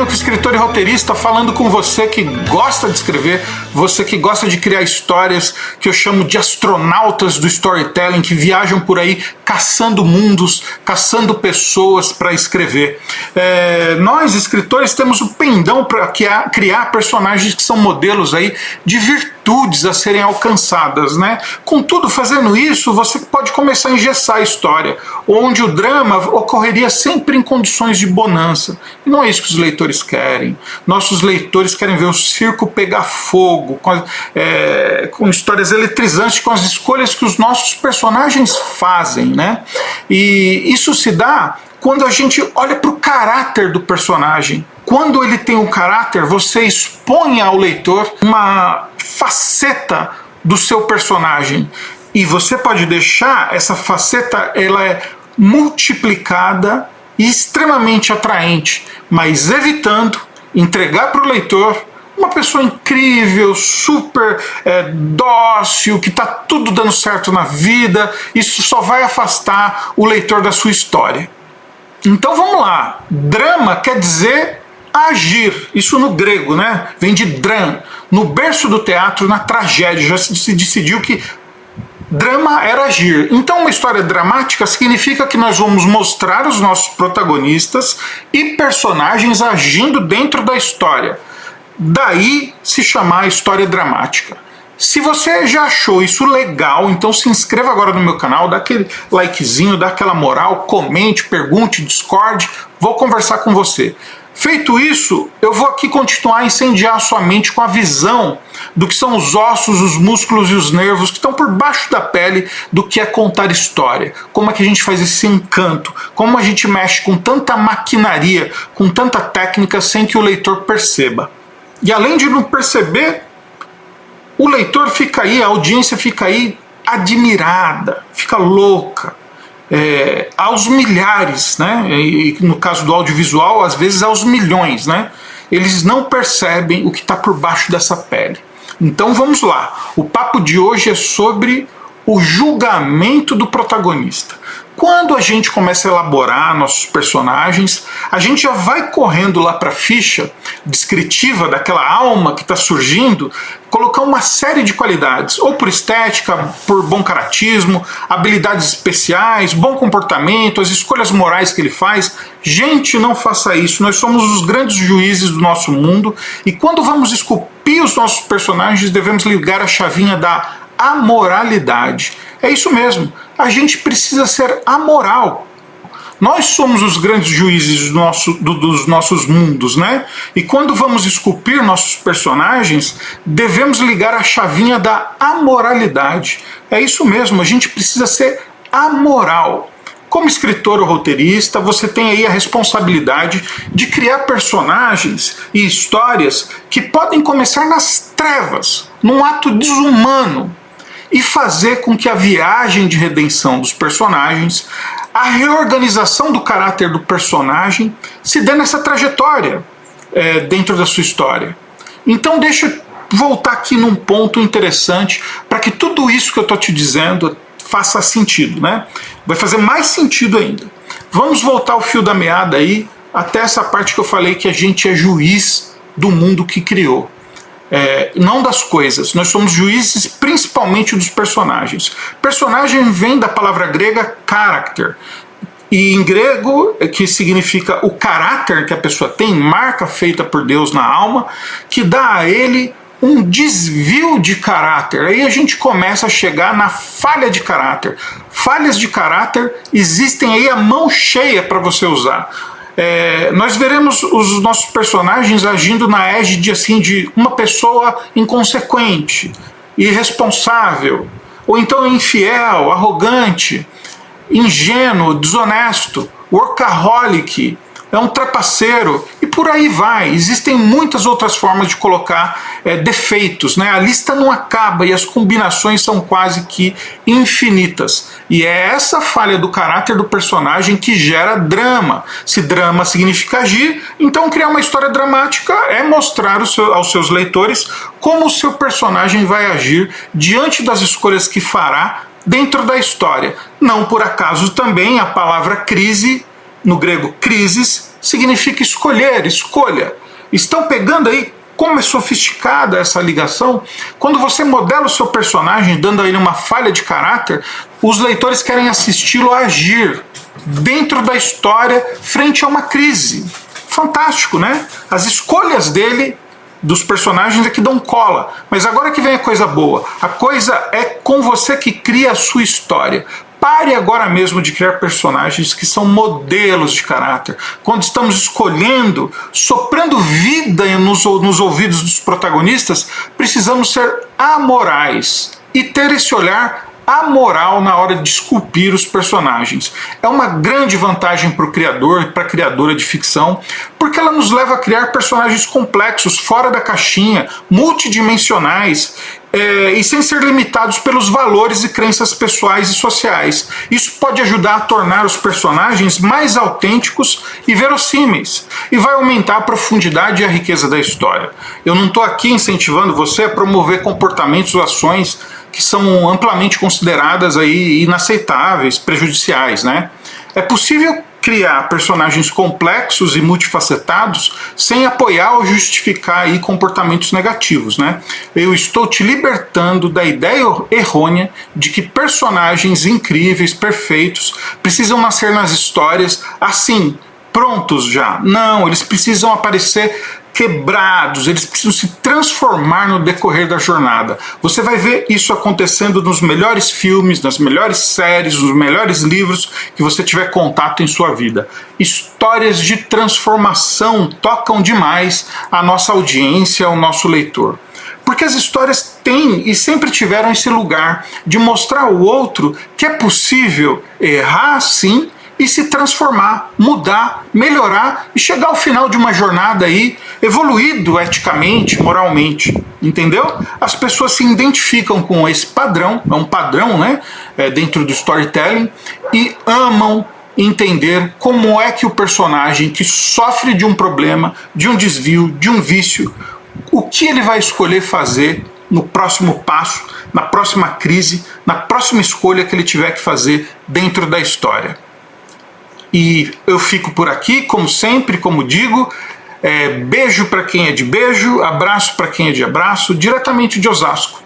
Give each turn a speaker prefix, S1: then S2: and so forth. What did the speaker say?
S1: Franco, escritor e roteirista, falando com você que gosta de escrever, você que gosta de criar histórias que eu chamo de astronautas do storytelling, que viajam por aí caçando mundos, caçando pessoas para escrever. Nós, escritores, temos o pendão para criar personagens que são modelos aí de virtudes a serem alcançadas, né? Contudo, fazendo isso, você pode começar a engessar a história, onde o drama ocorreria sempre em condições de bonança. E não é isso que os leitores querem. Nossos leitores querem ver o circo pegar fogo, com histórias eletrizantes, com as escolhas que os nossos personagens fazem, né? E isso se dá quando a gente olha para o caráter do personagem. Quando ele tem um caráter, você expõe ao leitor uma faceta do seu personagem. E você pode deixar essa faceta, ela é multiplicada e extremamente atraente, mas evitando entregar para o leitor uma pessoa incrível, super dócil, que está tudo dando certo na vida. Isso só vai afastar o leitor da sua história. Então vamos lá. Drama quer dizer agir. Isso no grego, né? Vem de dram. No berço do teatro, na tragédia, já se decidiu que drama era agir. Então uma história dramática significa que nós vamos mostrar os nossos protagonistas e personagens agindo dentro da história. Daí se chamar história dramática. Se você já achou isso legal, então se inscreva agora no meu canal, dá aquele likezinho, dá aquela moral, comente, pergunte, discorde, vou conversar com você. Feito isso, eu vou aqui continuar a incendiar a sua mente com a visão do que são os ossos, os músculos e os nervos que estão por baixo da pele do que é contar história. Como é que a gente faz esse encanto, como a gente mexe com tanta maquinaria, com tanta técnica sem que o leitor perceba. E além de não perceber, o leitor fica aí, a audiência fica aí admirada, fica louca. Aos milhares, né? E no caso do audiovisual, às vezes aos milhões, né? Eles não percebem o que está por baixo dessa pele. Então vamos lá. O papo de hoje é sobre o julgamento do protagonista. Quando a gente começa a elaborar nossos personagens, a gente já vai correndo lá para a ficha descritiva daquela alma que está surgindo, colocar uma série de qualidades, ou por estética, por bom caratismo, habilidades especiais, bom comportamento, as escolhas morais que ele faz. Gente, não faça isso, nós somos os grandes juízes do nosso mundo, e quando vamos esculpir os nossos personagens, devemos ligar a chavinha da amoralidade. É isso mesmo, a gente precisa ser amoral. Nós somos os grandes juízes dos nossos mundos, né? E quando vamos esculpir nossos personagens, devemos ligar a chavinha da amoralidade. É isso mesmo, a gente precisa ser amoral. Como escritor ou roteirista, você tem aí a responsabilidade de criar personagens e histórias que podem começar nas trevas, num ato desumano, e fazer com que a viagem de redenção dos personagens, a reorganização do caráter do personagem, se dê nessa trajetória dentro da sua história. Então deixa eu voltar aqui num ponto interessante para que tudo isso que eu estou te dizendo faça sentido, né? Vai fazer mais sentido ainda. Vamos voltar ao fio da meada aí, até essa parte que eu falei que a gente é juiz do mundo que criou. Não das coisas, nós somos juízes principalmente dos personagens. Personagem vem da palavra grega character, e em grego, que significa o caráter que a pessoa tem, marca feita por Deus na alma, que dá a ele um desvio de caráter. Aí a gente começa a chegar na falha de caráter. Falhas de caráter existem aí a mão cheia para você usar. Nós veremos os nossos personagens agindo na égide assim, de uma pessoa inconsequente, irresponsável, ou então infiel, arrogante, ingênuo, desonesto, workaholic, é um trapaceiro, e por aí vai. Existem muitas outras formas de colocar defeitos, né? A lista não acaba e as combinações são quase que infinitas. E é essa falha do caráter do personagem que gera drama. Se drama significa agir, então criar uma história dramática é mostrar aos seus leitores como o seu personagem vai agir diante das escolhas que fará dentro da história. Não por acaso também a palavra crise, no grego crisis, significa escolher, escolha. Estão pegando aí como é sofisticada essa ligação? Quando você modela o seu personagem, dando a ele uma falha de caráter, os leitores querem assisti-lo agir dentro da história frente a uma crise. Fantástico, né? As escolhas dele, dos personagens, é que dão cola. Mas agora que vem a coisa boa. A coisa é com você que cria a sua história. Pare agora mesmo de criar personagens que são modelos de caráter. Quando estamos escolhendo, soprando vida nos ouvidos dos protagonistas, precisamos ser amorais e ter esse olhar amoral na hora de esculpir os personagens. É uma grande vantagem para o criador e para a criadora de ficção, porque ela nos leva a criar personagens complexos, fora da caixinha, multidimensionais, e sem ser limitados pelos valores e crenças pessoais e sociais. Isso pode ajudar a tornar os personagens mais autênticos e verossímeis, e vai aumentar a profundidade e a riqueza da história. Eu não estou aqui incentivando você a promover comportamentos ou ações que são amplamente consideradas aí inaceitáveis, prejudiciais, né? É possível criar personagens complexos e multifacetados sem apoiar ou justificar aí comportamentos negativos, né? Eu estou te libertando da ideia errônea de que personagens incríveis, perfeitos, precisam nascer nas histórias assim, prontos já. Não, eles precisam aparecer quebrados, eles precisam se transformar no decorrer da jornada. Você vai ver isso acontecendo nos melhores filmes, nas melhores séries, nos melhores livros que você tiver contato em sua vida. Histórias de transformação tocam demais a nossa audiência, o nosso leitor. Porque as histórias têm e sempre tiveram esse lugar de mostrar ao outro que é possível errar sim, e se transformar, mudar, melhorar e chegar ao final de uma jornada aí evoluído eticamente, moralmente, entendeu? As pessoas se identificam com esse padrão, é um padrão, né, dentro do storytelling, e amam entender como é que o personagem que sofre de um problema, de um desvio, de um vício, o que ele vai escolher fazer no próximo passo, na próxima crise, na próxima escolha que ele tiver que fazer dentro da história. E eu fico por aqui, como sempre, como digo, beijo para quem é de beijo, abraço para quem é de abraço, diretamente de Osasco.